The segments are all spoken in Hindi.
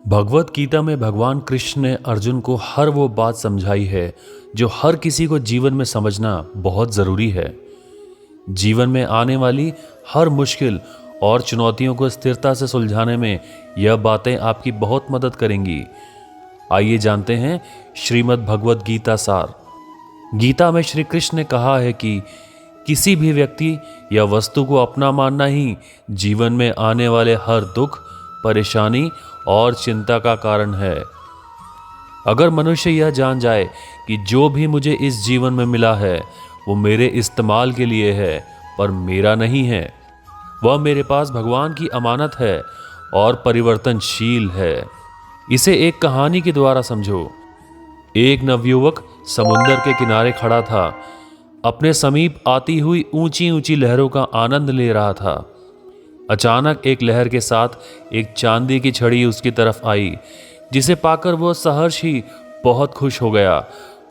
भगवत गीता में भगवान कृष्ण ने अर्जुन को हर वो बात समझाई है जो हर किसी को जीवन में समझना बहुत ज़रूरी है। जीवन में आने वाली हर मुश्किल और चुनौतियों को स्थिरता से सुलझाने में यह बातें आपकी बहुत मदद करेंगी। आइए जानते हैं श्रीमद् भगवत गीता सार। गीता में श्री कृष्ण ने कहा है कि किसी भी व्यक्ति या वस्तु को अपना मानना ही जीवन में आने वाले हर दुख, परेशानी और चिंता का कारण है। अगर मनुष्य यह जान जाए कि जो भी मुझे इस जीवन में मिला है वो मेरे इस्तेमाल के लिए है पर मेरा नहीं है, वह मेरे पास भगवान की अमानत है और परिवर्तनशील है। इसे एक कहानी के द्वारा समझो। एक नवयुवक समुद्र के किनारे खड़ा था, अपने समीप आती हुई ऊंची ऊंची लहरों का आनंद ले रहा था। अचानक एक लहर के साथ एक चांदी की छड़ी उसकी तरफ आई, जिसे पाकर वह सहर्ष ही बहुत खुश हो गया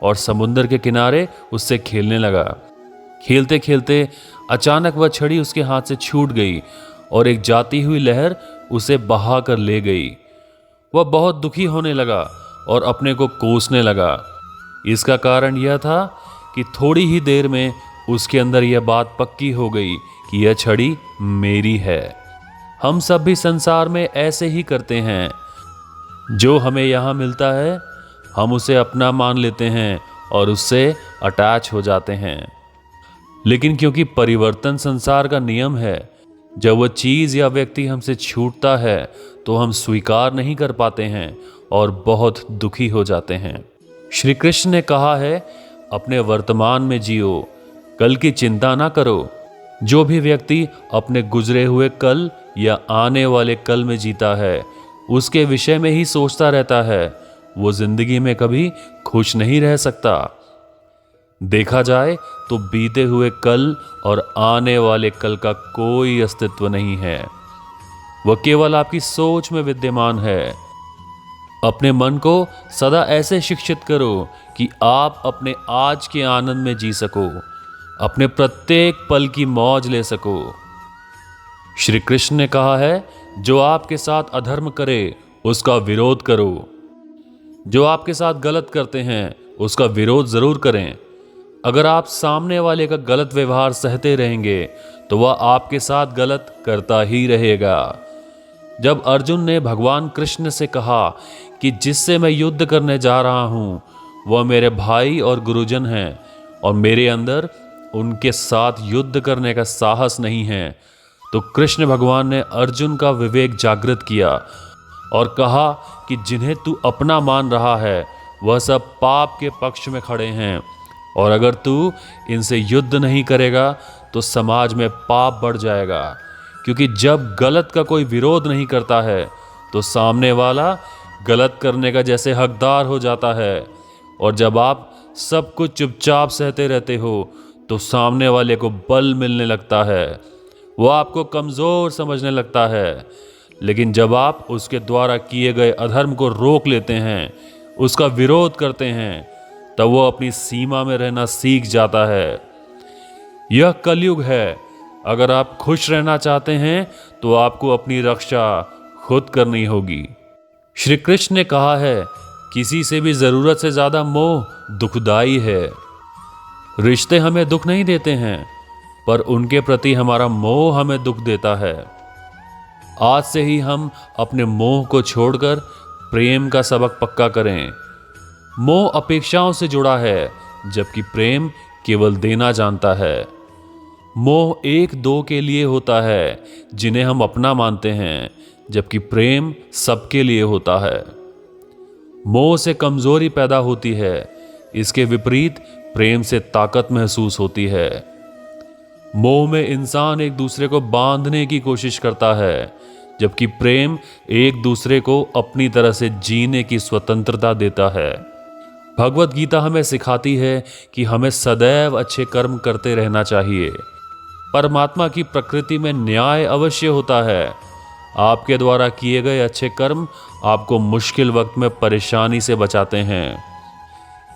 और समुद्र के किनारे उससे खेलने लगा। खेलते खेलते अचानक वह छड़ी उसके हाथ से छूट गई और एक जाती हुई लहर उसे बहा कर ले गई। वह बहुत दुखी होने लगा और अपने को कोसने लगा। इसका कारण यह था कि थोड़ी ही देर में उसके अंदर यह बात पक्की हो गई कि यह छड़ी मेरी है। हम सब भी संसार में ऐसे ही करते हैं। जो हमें यहाँ मिलता है हम उसे अपना मान लेते हैं और उससे अटैच हो जाते हैं। लेकिन क्योंकि परिवर्तन संसार का नियम है, जब वह चीज़ या व्यक्ति हमसे छूटता है तो हम स्वीकार नहीं कर पाते हैं और बहुत दुखी हो जाते हैं। श्री कृष्ण ने कहा है, अपने वर्तमान में जियो, कल की चिंता ना करो। जो भी व्यक्ति अपने गुजरे हुए कल या आने वाले कल में जीता है, उसके विषय में ही सोचता रहता है, वो जिंदगी में कभी खुश नहीं रह सकता। देखा जाए तो बीते हुए कल और आने वाले कल का कोई अस्तित्व नहीं है, वह केवल आपकी सोच में विद्यमान है। अपने मन को सदा ऐसे शिक्षित करो कि आप अपने आज के आनंद में जी सको, अपने प्रत्येक पल की मौज ले सको। श्री कृष्ण ने कहा है, जो आपके साथ अधर्म करे उसका विरोध करो। जो आपके साथ गलत करते हैं उसका विरोध जरूर करें। अगर आप सामने वाले का गलत व्यवहार सहते रहेंगे तो वह आपके साथ गलत करता ही रहेगा। जब अर्जुन ने भगवान कृष्ण से कहा कि जिससे मैं युद्ध करने जा रहा हूं वह मेरे भाई और गुरुजन हैं और मेरे अंदर उनके साथ युद्ध करने का साहस नहीं है, तो कृष्ण भगवान ने अर्जुन का विवेक जागृत किया और कहा कि जिन्हें तू अपना मान रहा है वह सब पाप के पक्ष में खड़े हैं और अगर तू इनसे युद्ध नहीं करेगा तो समाज में पाप बढ़ जाएगा। क्योंकि जब गलत का कोई विरोध नहीं करता है तो सामने वाला गलत करने का जैसे हकदार हो जाता है, और जब आप सब कुछ चुपचाप सहते रहते हो तो सामने वाले को बल मिलने लगता है, वो आपको कमज़ोर समझने लगता है। लेकिन जब आप उसके द्वारा किए गए अधर्म को रोक लेते हैं, उसका विरोध करते हैं, तब वो अपनी सीमा में रहना सीख जाता है। यह कलयुग है। अगर आप खुश रहना चाहते हैं तो आपको अपनी रक्षा खुद करनी होगी। श्री कृष्ण ने कहा है, किसी से भी ज़रूरत से ज़्यादा मोह दुखदाई है। रिश्ते हमें दुख नहीं देते हैं पर उनके प्रति हमारा मोह हमें दुख देता है। आज से ही हम अपने मोह को छोड़कर प्रेम का सबक पक्का करें। मोह अपेक्षाओं से जुड़ा है जबकि प्रेम केवल देना जानता है। मोह एक दो के लिए होता है जिन्हें हम अपना मानते हैं, जबकि प्रेम सबके लिए होता है। मोह से कमजोरी पैदा होती है, इसके विपरीत प्रेम से ताकत महसूस होती है। मोह में इंसान एक दूसरे को बांधने की कोशिश करता है, जबकि प्रेम एक दूसरे को अपनी तरह से जीने की स्वतंत्रता देता है। भगवत गीता हमें सिखाती है कि हमें सदैव अच्छे कर्म करते रहना चाहिए। परमात्मा की प्रकृति में न्याय अवश्य होता है। आपके द्वारा किए गए अच्छे कर्म आपको मुश्किल वक्त में परेशानी से बचाते हैं।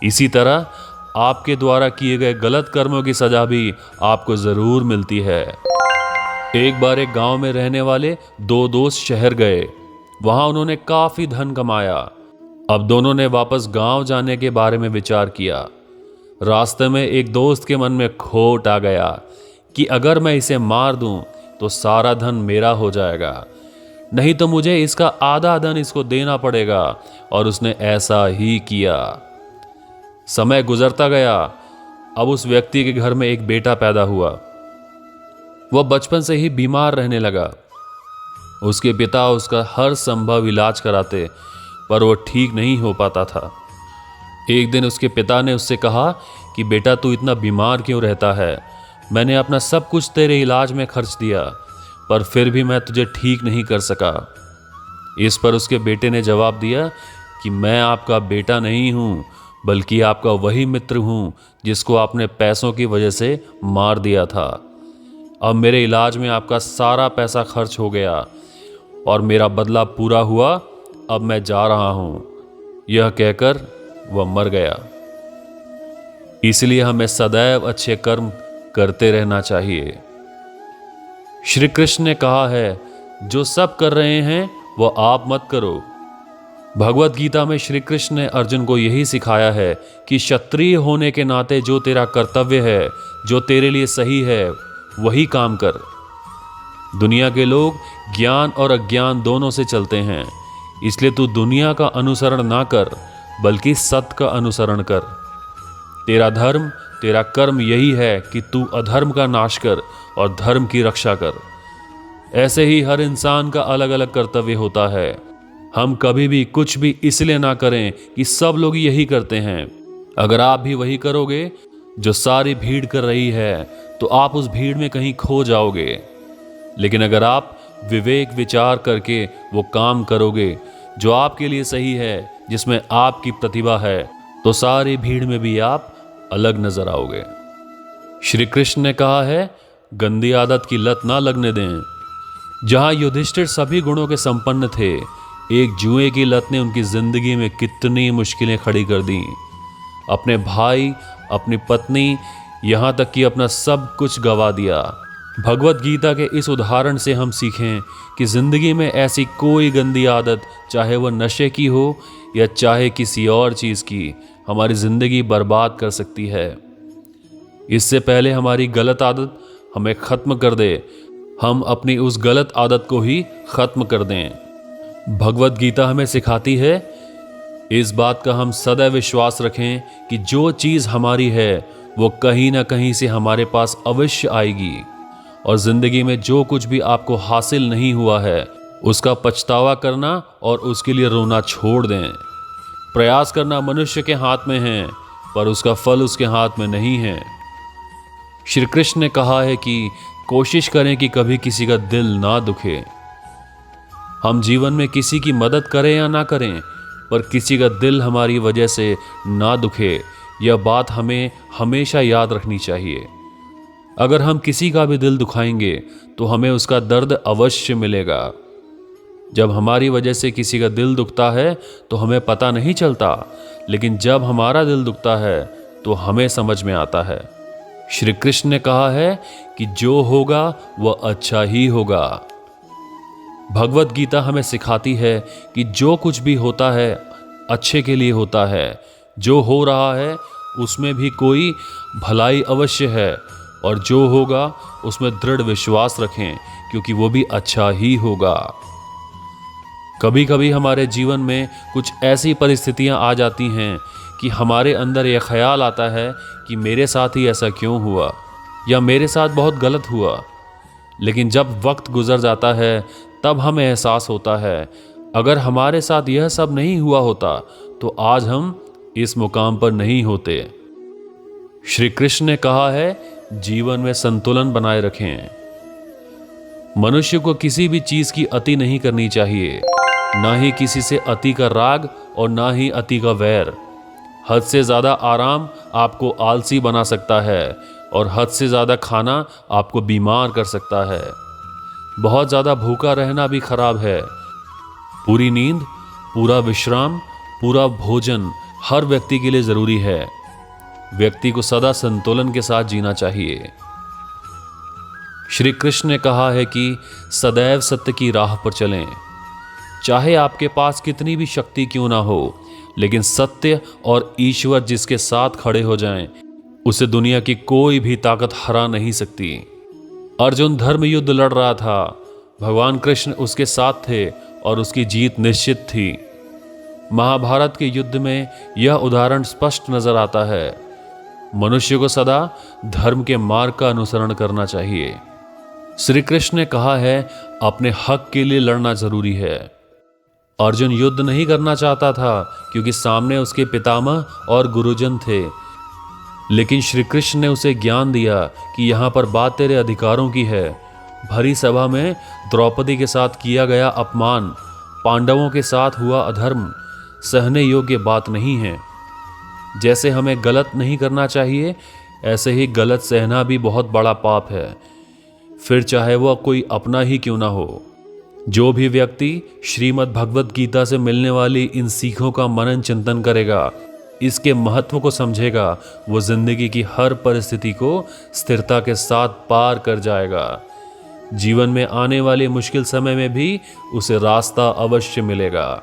इसी तरह आपके द्वारा किए गए गलत कर्मों की सजा भी आपको जरूर मिलती है। एक बार एक गांव में रहने वाले दो दोस्त शहर गए। वहां उन्होंने काफी धन कमाया। अब दोनों ने वापस गांव जाने के बारे में विचार किया। रास्ते में एक दोस्त के मन में खोट आ गया कि अगर मैं इसे मार दूं तो सारा धन मेरा हो जाएगा, नहीं तो मुझे इसका आधा धन इसको देना पड़ेगा। और उसने ऐसा ही किया। समय गुजरता गया। अब उस व्यक्ति के घर में एक बेटा पैदा हुआ। वह बचपन से ही बीमार रहने लगा। उसके पिता उसका हर संभव इलाज कराते, पर वो ठीक नहीं हो पाता था। एक दिन उसके पिता ने उससे कहा कि बेटा, तू इतना बीमार क्यों रहता है? मैंने अपना सब कुछ तेरे इलाज में खर्च दिया, पर फिर भी मैं तुझे ठीक नहीं कर सका। इस पर उसके बेटे ने जवाब दिया कि मैं आपका बेटा नहीं हूं, बल्कि आपका वही मित्र हूं जिसको आपने पैसों की वजह से मार दिया था। अब मेरे इलाज में आपका सारा पैसा खर्च हो गया और मेरा बदला पूरा हुआ। अब मैं जा रहा हूं। यह कहकर वह मर गया। इसलिए हमें सदैव अच्छे कर्म करते रहना चाहिए। श्री कृष्ण ने कहा है, जो सब कर रहे हैं वो आप मत करो। भगवत गीता में श्री कृष्ण ने अर्जुन को यही सिखाया है कि क्षत्रिय होने के नाते जो तेरा कर्तव्य है, जो तेरे लिए सही है, वही काम कर। दुनिया के लोग ज्ञान और अज्ञान दोनों से चलते हैं, इसलिए तू दुनिया का अनुसरण ना कर, बल्कि सत्य का अनुसरण कर। तेरा धर्म, तेरा कर्म यही है कि तू अधर्म का नाश कर और धर्म की रक्षा कर। ऐसे ही हर इंसान का अलग अलग कर्तव्य होता है। हम कभी भी कुछ भी इसलिए ना करें कि सब लोग यही करते हैं। अगर आप भी वही करोगे जो सारी भीड़ कर रही है, तो आप उस भीड़ में कहीं खो जाओगे। लेकिन अगर आप विवेक विचार करके वो काम करोगे जो आपके लिए सही है, जिसमें आपकी प्रतिभा है, तो सारी भीड़ में भी आप अलग नजर आओगे। श्री कृष्ण ने कहा है, गंदी आदत की लत ना लगने दें। जहां युधिष्ठिर सभी गुणों के संपन्न थे, एक जुए की लत ने उनकी जिंदगी में कितनी मुश्किलें खड़ी कर दी। अपने भाई, अपनी पत्नी, यहां तक कि अपना सब कुछ गवा दिया। भगवत गीता के इस उदाहरण से हम सीखें कि जिंदगी में ऐसी कोई गंदी आदत, चाहे वह नशे की हो या चाहे किसी और चीज की, हमारी जिंदगी बर्बाद कर सकती है। इससे पहले हमारी गलत आदत हमें खत्म कर दे, हम अपनी उस गलत आदत को ही खत्म कर दें। भगवत गीता हमें सिखाती है, इस बात का हम सदैव विश्वास रखें कि जो चीज हमारी है वो कहीं ना कहीं से हमारे पास अवश्य आएगी। और जिंदगी में जो कुछ भी आपको हासिल नहीं हुआ है, उसका पछतावा करना और उसके लिए रोना छोड़ दें। प्रयास करना मनुष्य के हाथ में है, पर उसका फल उसके हाथ में नहीं है। श्री कृष्ण ने कहा है कि कोशिश करें कि कभी किसी का दिल ना दुखे। हम जीवन में किसी की मदद करें या ना करें, पर किसी का दिल हमारी वजह से ना दुखे, यह बात हमें हमेशा याद रखनी चाहिए। अगर हम किसी का भी दिल दुखाएंगे तो हमें उसका दर्द अवश्य मिलेगा। जब हमारी वजह से किसी का दिल दुखता है तो हमें पता नहीं चलता, लेकिन जब हमारा दिल दुखता है तो हमें समझ में आता है। श्री कृष्ण ने कहा है कि जो होगा वह अच्छा ही होगा। भगवत गीता हमें सिखाती है कि जो कुछ भी होता है अच्छे के लिए होता है। जो हो रहा है उसमें भी कोई भलाई अवश्य है, और जो होगा उसमें दृढ़ विश्वास रखें, क्योंकि वो भी अच्छा ही होगा। कभी कभी हमारे जीवन में कुछ ऐसी परिस्थितियां आ जाती हैं कि हमारे अंदर यह ख्याल आता है कि मेरे साथ ही ऐसा क्यों हुआ, या मेरे साथ बहुत गलत हुआ। लेकिन जब वक्त गुजर जाता है तब हमें एहसास होता है, अगर हमारे साथ यह सब नहीं हुआ होता तो आज हम इस मुकाम पर नहीं होते। श्री कृष्ण ने कहा है, जीवन में संतुलन बनाए रखें। मनुष्य को किसी भी चीज की अति नहीं करनी चाहिए, ना ही किसी से अति का राग और ना ही अति का वैर। हद से ज्यादा आराम आपको आलसी बना सकता है, और हद से ज्यादा खाना आपको बीमार कर सकता है। बहुत ज्यादा भूखा रहना भी खराब है। पूरी नींद, पूरा विश्राम, पूरा भोजन हर व्यक्ति के लिए जरूरी है। व्यक्ति को सदा संतुलन के साथ जीना चाहिए। श्री कृष्ण ने कहा है कि सदैव सत्य की राह पर चलें, चाहे आपके पास कितनी भी शक्ति क्यों ना हो, लेकिन सत्य और ईश्वर जिसके साथ खड़े हो जाएं, उसे दुनिया की कोई भी ताकत हरा नहीं सकती। अर्जुन धर्म युद्ध लड़ रहा था, भगवान कृष्ण उसके साथ थे और उसकी जीत निश्चित थी। महाभारत के युद्ध में यह उदाहरण स्पष्ट नजर आता है। मनुष्य को सदा धर्म के मार्ग का अनुसरण करना चाहिए। श्री कृष्ण ने कहा है, अपने हक के लिए लड़ना जरूरी है। अर्जुन युद्ध नहीं करना चाहता था क्योंकि सामने उसके पितामह और गुरुजन थे, लेकिन श्री कृष्ण ने उसे ज्ञान दिया कि यहां पर बात तेरे अधिकारों की है। भरी सभा में द्रौपदी के साथ किया गया अपमान, पांडवों के साथ हुआ अधर्म सहने योग्य बात नहीं है। जैसे हमें गलत नहीं करना चाहिए, ऐसे ही गलत सहना भी बहुत बड़ा पाप है, फिर चाहे वह कोई अपना ही क्यों ना हो। जो भी व्यक्ति श्रीमद् भगवत गीता से मिलने वाली इन सीखों का मनन चिंतन करेगा, इसके महत्व को समझेगा, वो जिंदगी की हर परिस्थिति को स्थिरता के साथ पार कर जाएगा। जीवन में आने वाले मुश्किल समय में भी उसे रास्ता अवश्य मिलेगा।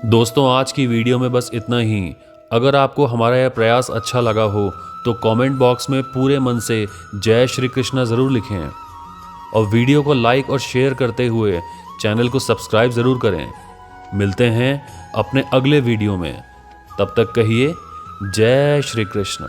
दोस्तों, आज की वीडियो में बस इतना ही। अगर आपको हमारा यह प्रयास अच्छा लगा हो तो कमेंट बॉक्स में पूरे मन से जय श्री कृष्णा ज़रूर लिखें और वीडियो को लाइक और शेयर करते हुए चैनल को सब्सक्राइब ज़रूर करें। मिलते हैं अपने अगले वीडियो में, तब तक कहिए जय श्री कृष्ण।